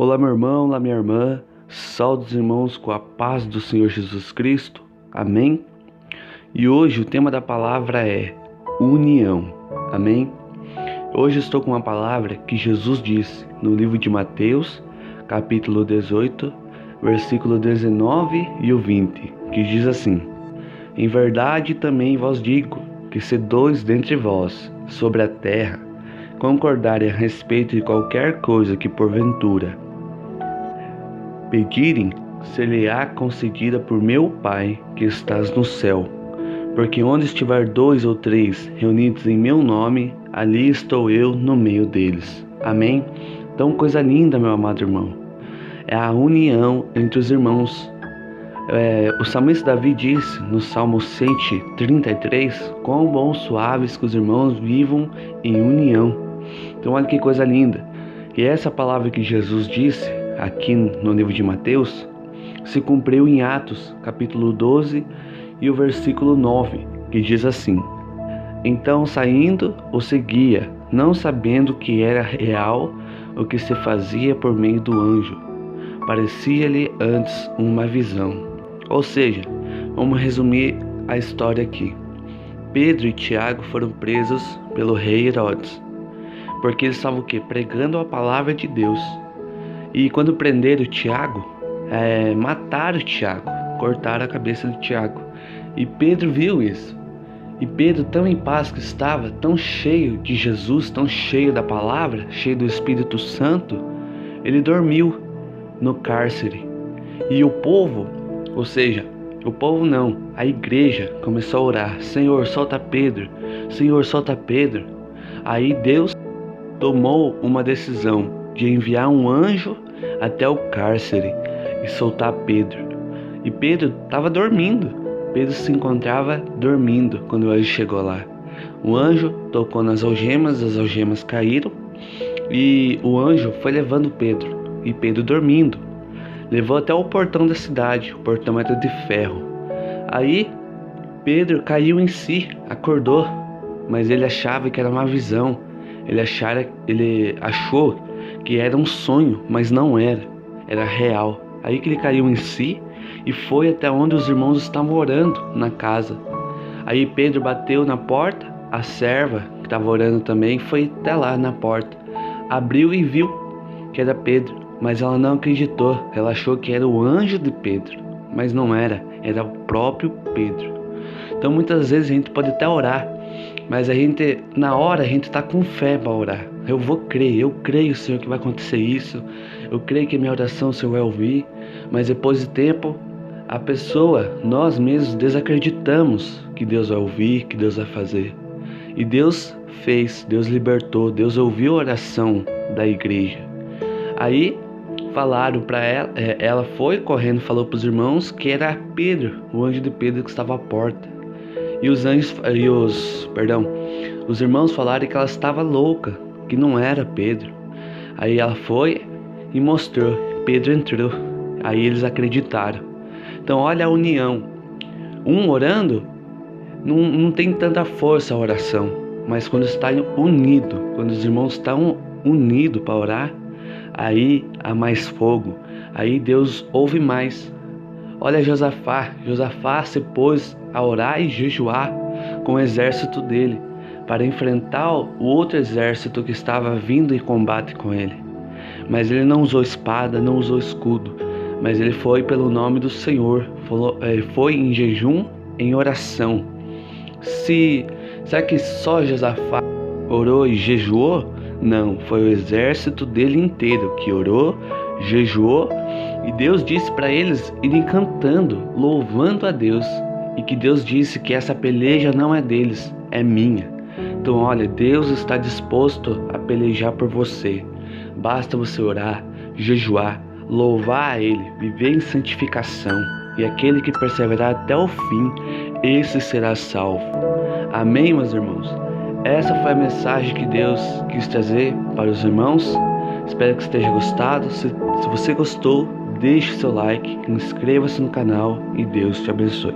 Olá, meu irmão, olá, minha irmã. Saúde os irmãos com a paz do Senhor Jesus Cristo. Amém? E hoje o tema da palavra é união. Amém? Hoje estou com uma palavra que Jesus disse no livro de Mateus, capítulo 18, versículo 19 e o 20, que diz assim: Em verdade também vos digo, que se dois dentre vós, sobre a terra, concordarem a respeito de qualquer coisa que porventura pedirem, ser-lhe-á concedida por meu Pai que estás no céu. Porque onde estiver dois ou três reunidos em meu nome, ali estou eu no meio deles. Amém? Então, coisa linda, meu amado irmão, é a união entre os irmãos. O salmista Davi disse no Salmo 133: quão bons, suaves que os irmãos vivam em união. Então olha que coisa linda. E essa palavra que Jesus disse aqui no livro de Mateus se cumpriu em Atos capítulo 12 e o versículo 9, que diz assim: Então saindo o seguia, não sabendo que era real o que se fazia por meio do anjo. Parecia-lhe antes uma visão. Ou seja, vamos resumir a história aqui. Pedro e Tiago foram presos pelo rei Herodes, porque eles estavam o quê? Pregando a palavra de Deus. E quando prenderam Tiago, mataram Tiago, cortaram a cabeça de Tiago. E Pedro viu isso. E Pedro, tão em paz que estava, tão cheio de Jesus, tão cheio da palavra, cheio do Espírito Santo, ele dormiu no cárcere. E o povo, ou seja, o povo não, a igreja começou a orar: Senhor, solta Pedro, Senhor, solta Pedro. Aí Deus tomou uma decisão de enviar um anjo até o cárcere e soltar Pedro. E Pedro estava dormindo. Pedro se encontrava dormindo quando o anjo chegou lá. O anjo tocou nas algemas, as algemas caíram e o anjo foi levando Pedro. E Pedro dormindo, levou até o portão da cidade. O portão era de ferro. Aí Pedro caiu em si, acordou, mas ele achava que era uma visão. Ele achou que era um sonho, mas não era, era real. Aí que ele caiu em si e foi até onde os irmãos estavam orando na casa. Aí Pedro bateu na porta, a serva que estava orando também foi até lá na porta, abriu e viu que era Pedro, mas ela não acreditou. Ela achou que era o anjo de Pedro, mas não era, era o próprio Pedro. Então muitas vezes a gente pode até orar, mas na hora a gente está com fé para orar. Eu vou crer, eu creio, Senhor, que vai acontecer isso. Eu creio que a minha oração o Senhor vai ouvir. Mas depois de tempo, nós mesmos desacreditamos que Deus vai ouvir, que Deus vai fazer. E Deus fez, Deus libertou, Deus ouviu a oração da igreja. Aí falaram para ela, ela foi correndo, falou para os irmãos que era Pedro, o anjo de Pedro que estava à porta. E os irmãos falaram que ela estava louca, que não era Pedro. Aí ela foi e mostrou, Pedro entrou. Aí eles acreditaram. Então olha a união. Um orando, não tem tanta força a oração, mas quando está unido, quando os irmãos estão unidos para orar, aí há mais fogo, aí Deus ouve mais. Olha Josafá se pôs a orar e jejuar com o exército dele, para enfrentar o outro exército que estava vindo em combate com ele. Mas ele não usou espada, não usou escudo, mas ele foi pelo nome do Senhor, foi em jejum, em oração. Será que só Josafá orou e jejuou? Não, foi o exército dele inteiro que orou, jejuou, e Deus disse para eles irem cantando, louvando a Deus, e que Deus disse que essa peleja não é deles, é minha. Então olha, Deus está disposto a pelejar por você. Basta você orar, jejuar, louvar a Ele, viver em santificação, e aquele que perseverar até o fim, esse será salvo. Amém, meus irmãos? Essa foi a mensagem que Deus quis trazer para os irmãos. Espero que esteja gostado. Se você gostou, deixe seu like, inscreva-se no canal e Deus te abençoe.